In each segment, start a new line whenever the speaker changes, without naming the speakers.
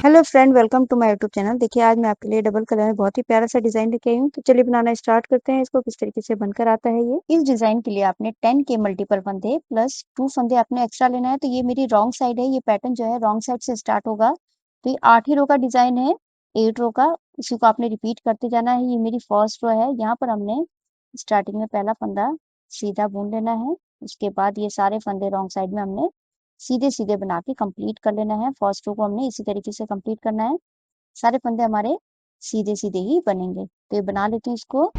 Hello friend, welcome to my YouTube channel. देखिए, आज मैं आपके लिए डबल कलर में बहुत ही प्यारा सा डिज़ाइन लेके आई हूँ। तो चलिए बनाना स्टार्ट करते हैं। इसको किस तरीके से बनकर आता है ये। इस डिज़ाइन के लिए आपने 10 के मल्टीपल फंदे प्लस 2 फंदे आपने एक्स्ट्रा लेना है। तो ये मेरी रॉन्ग साइड है। ये पैटर्न जो है रॉन्ग साइड से स्टार्ट होगा। तो ये 8 ही रो का डिज़ाइन है, 8 रो का। इसी को आपने रिपीट करते जाना है। ये मेरी फर्स्ट रो है। यहाँ पर हमने स्टार्टिंग में पहला फंदा सीधा बुन लेना है। उसके बाद ये सारे फंदे रॉन्ग साइड में हमने सीधे-सीधे बना के कंप्लीट कर लेना है। फर्स्ट रो को हमने इसी तरीके से कंप्लीट करना है। सारे फंदे हमारे सीधे-सीधे ही बनेंगे। तो ये बना लेती हूँ इसको।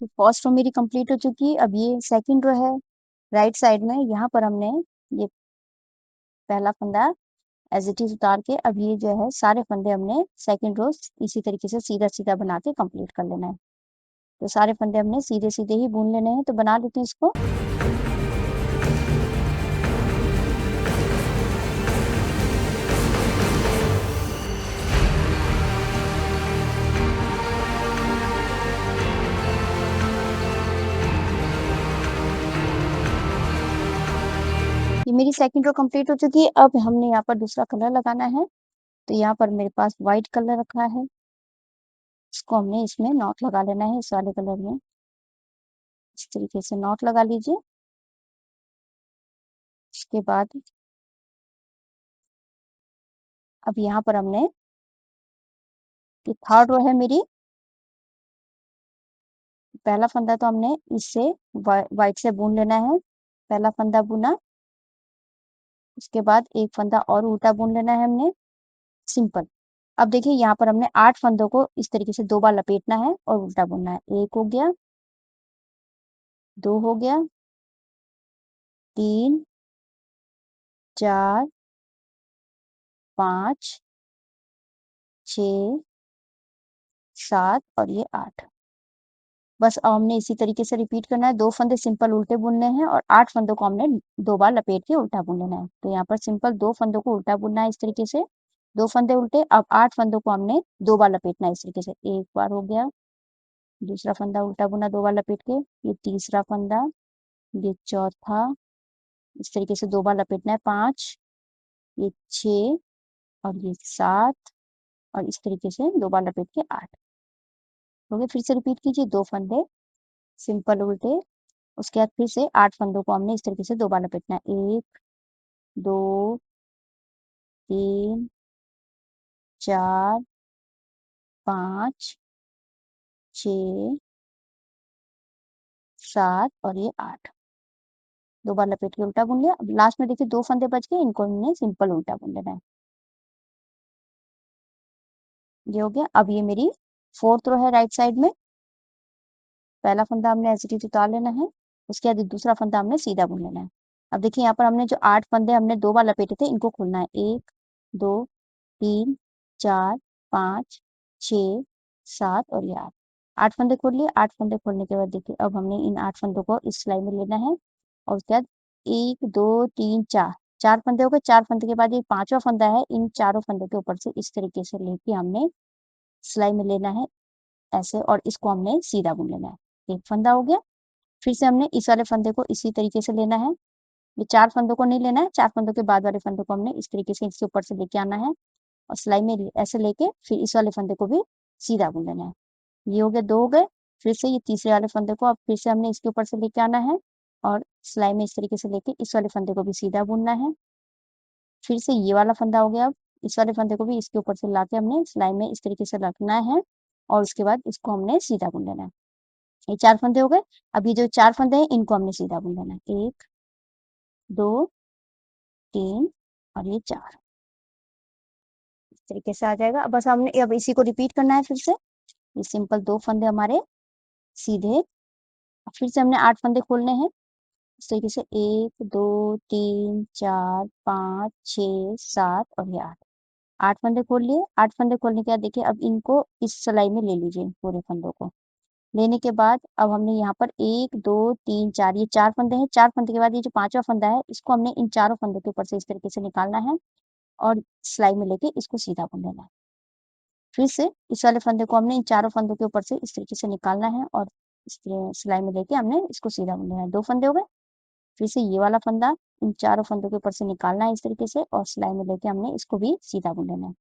तो फर्स्ट रो मेरी कंप्लीट हो चुकी है। अब ये सेकंड रो है राइट साइड में। यहाँ पर हमने ये पहला फंदा एज़ इट इज़ उतार के अब ये जो है सारे फंदे हमने सेकंड रो इसी तरीके से सीधा-सीधा बना के कंप्लीट कर लेना है। तो सारे फंदे हमने सीधे-सीधे ही बुन लेने हैं। तो बना लेती हूँ इसको। ये मेरी सेकंड रो कंप्लीट हो चुकी है। अब हमने यहाँ पर दूसरा कलर लगाना है। तो यहाँ पर मेरे पास व्हाइट कलर रखा है। इसको हमने इसमें नॉट लगा लेना है, इस वाले कलर में। इस तरीके से नॉट लगा लीजिए। उसके बाद अब यहाँ पर हमने ये थर्ड रो है मेरी। पहला फंदा तो हमने इससे व्हाइट से बुन लेना है। पहला फंदा बुना, उसके बाद एक फंदा और उल्टा बुन लेना है हमने, सिंपल। अब देखिए यहाँ पर हमने 8 फंदों को इस तरीके से 2 बार लपेटना है और उल्टा बुनना है। 1 हो गया, 2 हो गया, 3, 4, 5, 6, 7 और ये 8। बस अब हमने इसी तरीके से रिपीट करना है। 2 फंदे सिंपल उल्टे बुनने हैं और 8 फंदों को हमने 2 बार लपेट के उल्टा बुन लेना है। तो यहाँ पर सिंपल 2 फंदों को उल्टा बुनना है इस तरीके से। 2 फंदे उल्टे, अब 8 फंदों को हमने 2 बार लपेटना है इस तरीके से। 1 बार हो गया, दूसरा फंदा उल्टा बुना 2 बार लपेट के, ये तीसरा फंदा, ये चौथा, इस तरीके से 2 बार लपेटना है। 5, ये 6 और ये 7 और इस तरीके से 2 बार लपेट के 8 हो गए। फिर से रिपीट कीजिए। 2 फंदे सिंपल उल्टे, उसके बाद फिर से 8 फंदों को हमने इस तरीके से 2 बार लपेटना है। 1, 2, 3, 4, 5, 6, 7 और ये 8। 2 बार लपेट के उल्टा बुन लिया। अब लास्ट में देखिए 2 फंदे बच गए, इनको हमने सिंपल उल्टा बुन लेना है। ये हो गया। अब ये मेरी फोर्थ रो है राइट साइड में। पहला फंदा हमने ऐसे ही उतार लेना है, उसके बाद दूसरा फंदा हमने सीधा बुन लेना है। अब देखिए यहाँ पर हमने जो 8 फंदे हमने 2 बार लपेटे थे, इनको खोलना है। 1, 2, 3, 4, 5, 6, 7 और ये 8। 8 फंदे खोल लिए। 8 फंदे खोलने के बाद देखिए अब हमने इन 8 फंदों को इस सिलाई में लेना है और उसके बाद 1, 2, 3, 4, 4 फंदे हो गए। 4 फंदे के बाद ये 5वां फंदा है, इन चारों फंदों के ऊपर से इस तरीके से लेके हमने सिलाई में लेना है ऐसे, और इसको हमने सीधा बुन लेना है। 1 फंदा हो गया। फिर से हमने इस वाले फंदे को इसी तरीके से लेना है। ये 4 फंदों को नहीं लेना है, 4 फंदों के बाद वाले फंदे को हमने इस तरीके से इसके ऊपर से लेके आना है और सिलाई में ऐसे लेके फिर इस वाले फंदे को भी सीधा बुन लेना है। ये हो गए, 2 हो गए। फिर से ये तीसरे वाले फंदे को अब फिर से हमने इसके ऊपर से लेके आना है और सिलाई में इस तरीके से लेके इस वाले फंदे को भी सीधा बुनना है। फिर से ये वाला फंदा हो गया। अब इस वाले फंदे को भी इसके ऊपर से लाके हमने सिलाई में इस तरीके से रखना है और उसके बाद इसको हमने सीधा बुन लेना है। ये 4 फंदे हो गए। अब ये जो 4 फंदे हैं, इनको हमने सीधा बुन लेना है। 1, 2, 3 और ये 4। इस तरीके से आ जाएगा। अब बस हमने अब इसी को रिपीट करना है फिर से। ये सिंपल 2 फंदे हमारे सीधे, फिर से हमने 8 फंदे खोलने हैं। इस तरीके से 1, 2, 3, 4, 5, 6, 7 और ये 8। 8 फंदे खोल लिए। 8 फंदे खोलने के बाद देखिए अब इनको इस सिलाई में ले लीजिए पूरे फंदों को। लेने के बाद अब हमने यहाँ पर 1 2 3 4 ये 4 फंदे हैं। 4 फंदे के बाद ये जो 5वां फंदा है इसको हमने इन चारों फंदों के ऊपर से इस तरीके से निकालना है और सिलाई में लेके इसको सीधा बुन लेना है। फिर से इस वाले फंदे को हमने इन चारों फंदों के ऊपर से इस तरीके से निकालना है और इस सिलाई में लेके हमने इसको सीधा बुन लेना है। 2 फंदे हो गए। फिर से ये वाला फंदा इन चारों फंदों के ऊपर से निकालना है इस तरीके से और सिलाई में लेके हमने इसको भी सीधा बुन लेना है।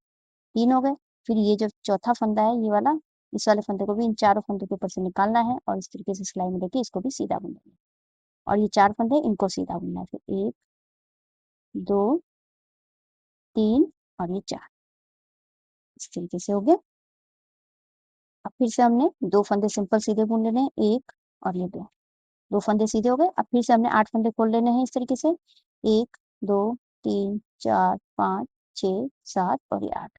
3 हो गए। फिर ये जो चौथा फंदा है ये वाला, इस वाले फंदे को भी इन चारों फंदों के ऊपर से निकालना है और इस तरीके से सिलाई में लेके इसको भी सीधा बुन लेना है। और ये 4 फंदे इनको सीधा बुनना है। फिर 1 2 3 और ये 4 इस तरीके से हो गया। अब फिर से हमने 2 फंदे सिंपल सीधे बुन लेने हैं, 1 और ये 2 फंदे सीधे हो गए। अब फिर से हमने 8 फंदे खोल लेने हैं इस तरीके से, 1 2 3 4 5 6 7 और ये 8।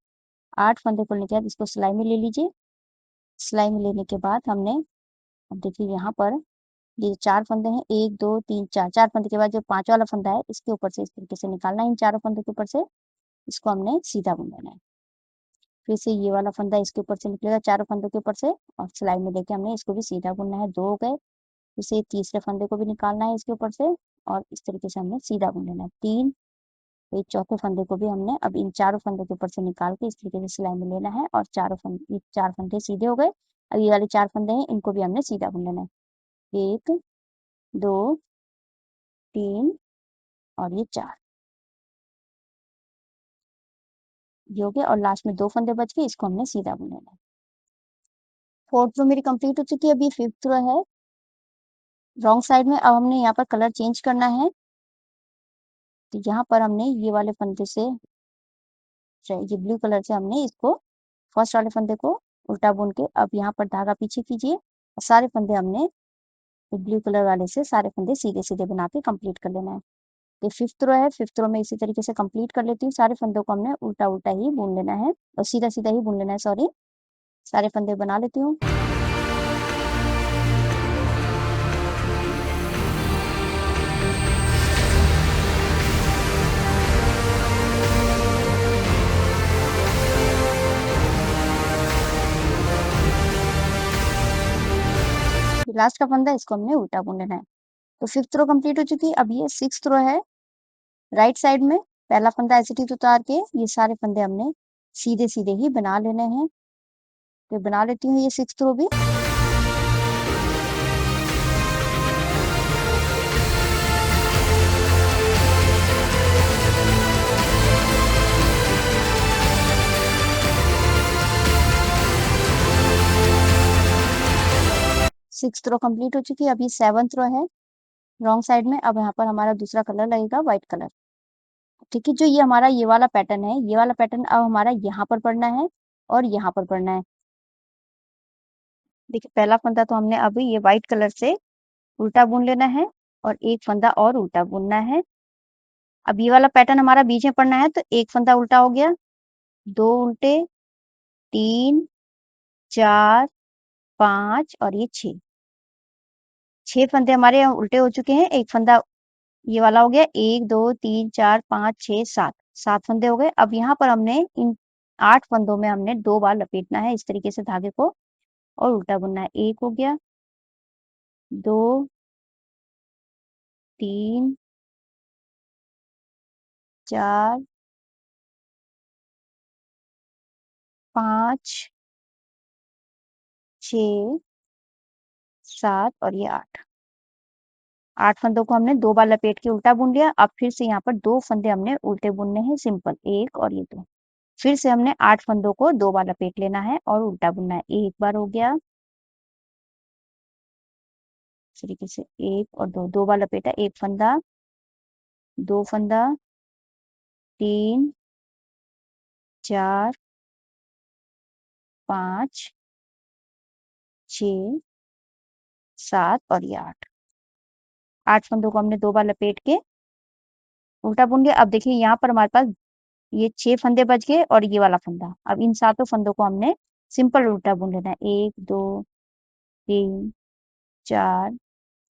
8 फंदे खोलने के बाद इसको सिलाई में ले लीजिए। सिलाई में लेने के बाद हमने अब देखिए यहाँ पर ये 4 फंदे हैं, 1 2 3 4। 4 फंदे के बाद जो 5वां वाला फंदा है इसके ऊपर से इस तरीके से निकालना है इन चारों फंदों के ऊपर से, इसको हमने सीधा बुन लेना है। फिर से ये वाला फंदा इसके ऊपर से निकलेगा चारों फंदों के ऊपर से और सिलाई में लेके हमने इसको भी सीधा बुनना है। 2 हो गए। फिर से तीसरे फंदे को भी निकालना है इसके ऊपर से और इस तरीके से हमने सीधा बुन लेना है। 3। एक चौथे फंदे को भी हमने अब इन चारों फंदों के ऊपर से निकाल के इस तरीके से सिलाई में लेना है और चारों फंदे, ये 4 फंदे सीधे हो गए। अब ये वाले 4 फंदे हैं इनको भी हमने सीधा बुन लेना है। 1 2 3 और ये 4 ये हो गया और लास्ट में 2 फंदे बच गए, इसको हमने सीधा बुन लेना है। 4th रो मेरी कंप्लीट हो चुकी है। अभी 5th रो है रॉन्ग साइड में। अब हमने यहाँ पर कलर चेंज करना है, तो यहाँ पर हमने ये वाले फंदे से ये ब्लू कलर से हमने इसको फर्स्ट वाले फंदे को उल्टा बुन के अब यहाँ पर धागा पीछे कीजिए और सारे फंदे हमने ब्लू कलर वाले से सारे फंदे सीधे सीधे बना के कंप्लीट कर लेना है। ये 5th रो है। 5th रो में इसी तरीके से कंप्लीट कर लेती हूँ। सारे फंदों को हमने उल्टा उल्टा ही बुन लेना है और सीधा सीधा ही बुन लेना है, सॉरी। सारे फंदे बना लेती हूँ। लास्ट का फंदा इसको हमने उल्टा बुन लेना है। तो 5th रो कंप्लीट हो चुकी है। अब ये 6th रो है। राइट साइड में पहला फंदा ऐसे ही उतार के ये सारे फंदे हमने सीधे सीधे ही बना लेने हैं। तो बना लेती हूँ ये 6th रो भी। 6th रो कंप्लीट हो चुकी है। अभी 7th रो है रॉन्ग साइड में। अब यहाँ पर हमारा दूसरा कलर लगेगा व्हाइट कलर। ठीक है, जो ये हमारा ये वाला पैटर्न है, ये वाला पैटर्न अब हमारा यहाँ पर पड़ना है और यहाँ पर पड़ना है। देखिए पहला फंदा तो हमने अभी ये व्हाइट कलर से उल्टा बुन लेना है और एक फंदा और उल्टा बुनना है। अब ये वाला पैटर्न हमारा बीच में पड़ना है, तो एक फंदा उल्टा हो गया, 2 उल्टे, 3 4 5 और ये 6। 6 फंदे हमारे यहाँ उल्टे हो चुके हैं। एक फंदा ये वाला हो गया, 1 2 3 4 5 6 7। 7 फंदे हो गए। अब यहाँ पर हमने इन 8 फंदों में हमने 2 बार लपेटना है इस तरीके से धागे को और उल्टा बुनना है। 1 हो गया, 2 3 4 5 6 7 और ये 8। 8 फंदों को हमने 2 बार लपेट के उल्टा बुन लिया। अब फिर से यहाँ पर 2 फंदे हमने उल्टे बुनने हैं सिंपल, 1 और ये 2। फिर से हमने 8 फंदों को 2 बार लपेट लेना है और उल्टा बुनना है। 1 बार हो गया, इस तरीके से 1 और 2, 2 बार लपेटा, 1 फंदा, 2 फंदा, 3 4 5 6 7 और ये 8। 8 फंदों को हमने 2 बार लपेट के उल्टा बुन लिया। अब देखिए यहाँ पर हमारे पास ये 6 फंदे बच गए और ये वाला फंदा। अब इन सातों फंदों को हमने सिंपल उल्टा बुन लेना है। 1 2 3 4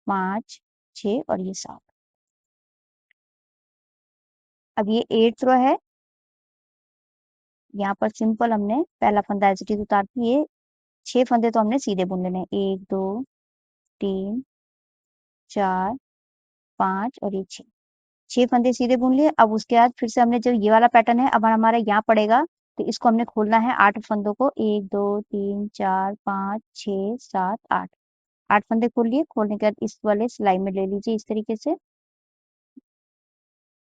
5 6 और ये 7। अब ये 8th रो है। यहाँ पर सिंपल हमने पहला फंदा एज इट इज उतार के ये 6 फंदे तो हमने सीधे बुन लेने हैं, 1 2 3 4 5 और ये 6 फंदे सीधे बुन लिए। अब उसके बाद फिर से हमने जो ये वाला पैटर्न है अब हमारा यहाँ पड़ेगा, तो इसको हमने खोलना है 8 फंदों को, 1 2 3 4 5 6 7 8 8 फंदे खोल लिए। खोलने के बाद इस वाले सिलाई में ले लीजिए इस तरीके से,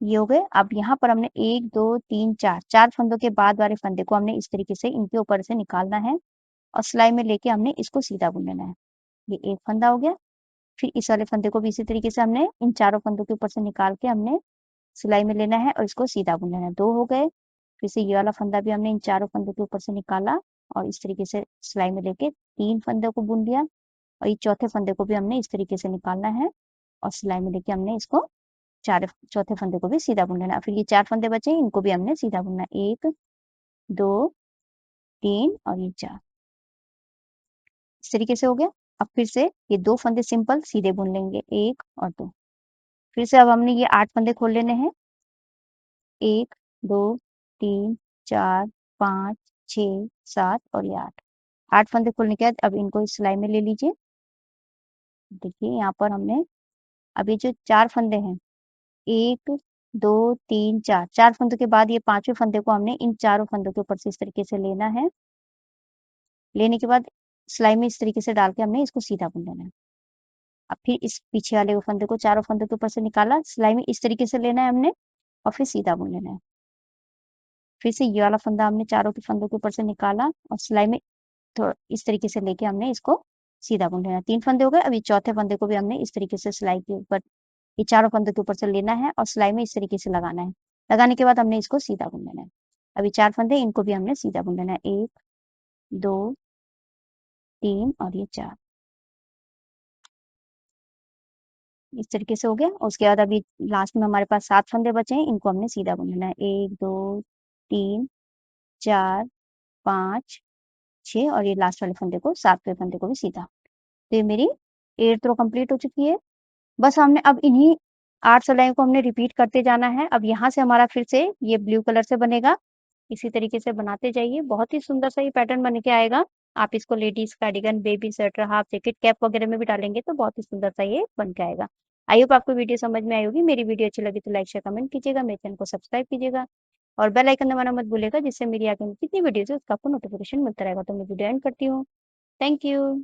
ये हो गए। अब यहाँ पर हमने 1 2 3 4 4 फंदों के बाद वाले फंदे को हमने इस तरीके से इनके ऊपर से निकालना है और सिलाई में लेके हमने इसको सीधा बुन लेना है। ये एक फंदा हो गया। फिर इस वाले फंदे को भी इसी तरीके से हमने इन चारों फंदों के ऊपर से निकाल के हमने सिलाई में लेना है और इसको सीधा बुन लेना है, 2 हो गए। फिर से ये वाला फंदा भी हमने इन चारों फंदों के ऊपर से निकाला और इस तरीके से सिलाई में लेके 3 फंदों को बुन लिया और ये चौथे फंदे को भी हमने इस तरीके से निकालना है और सिलाई में लेके हमने इसको चौथे फंदे को भी सीधा बुन लेना। फिर ये 4 फंदे बचे इनको भी हमने सीधा बुनना, 1 2 3 और ये 4 इस तरीके से हो गया। अब फिर से ये 2 फंदे सिंपल सीधे बुन लेंगे, 1 और 2। फिर से अब हमने ये 8 फंदे खोल लेने हैं, 1 2 3 4 5 6 7 और ये 8 8 फंदे खोलने के बाद अब इनको इस सिलाई में ले लीजिए। देखिए यहाँ पर हमने अब ये जो 4 फंदे हैं, 1 2 3 4 4 फंदों के बाद ये 5वें फंदे को हमने इन चारों फंदों के ऊपर से इस तरीके से लेना है। लेने के बाद सिलाई में इस तरीके से डाल के हमने इसको सीधा बुन लेना है। अब फिर इस पीछे वाले फंदे को चारों फंदों के ऊपर से निकाला, सिलाई में इस तरीके से लेना है हमने और फिर सीधा बुन लेना है। फिर से ये वाला फंदा हमने चारों के फंदों के ऊपर से निकाला और सिलाई में थोड़ा इस तरीके से लेके हमने इसको सीधा बुन लेना है। 3 फंदे हो गए। अब ये चौथे फंदे को भी हमने इस तरीके से सिलाई के ऊपर ये चारों फंदों के ऊपर से लेना है और सिलाई में इस तरीके से लगाना है। लगाने के बाद हमने इसको सीधा बुन लेना है। अभी 4 फंदे इनको भी हमने सीधा बुन लेना है, 1 2 3 और ये 4 इस तरीके से हो गया। उसके बाद अभी लास्ट में हमारे पास 7 फंदे बचे हैं, इनको हमने सीधा बुन लेना है, 1 2 3 4 5 6 और ये लास्ट वाले फंदे को 7वें फंदे को भी सीधा। तो ये मेरी 8th रो कंप्लीट हो चुकी है। बस हमने अब इन्हीं 8 सिलाइयों को हमने रिपीट करते जाना है। अब यहाँ से हमारा फिर से ये ब्लू कलर से बनेगा। इसी तरीके से बनाते जाइए, बहुत ही सुंदर सा ये पैटर्न बन के आएगा। आप इसको ladies cardigan, baby sweater, half jacket, cap वगैरह में भी डालेंगे तो बहुत ही सुंदर सा ये बन के आएगा। आई होप आपको वीडियो समझ में आई होगी। मेरी वीडियो अच्छी लगी तो लाइक शेयर कमेंट कीजिएगा, मेरे चैनल को सब्सक्राइब कीजिएगा और बेल आइकन दबाना मत भूलिएगा, जिससे मेरी आगे की जितनी वीडियोस है उसका आपको नोटिफिकेशन मिलता रहेगा। तो मैं वीडियो एंड करती हूँ। Thank you.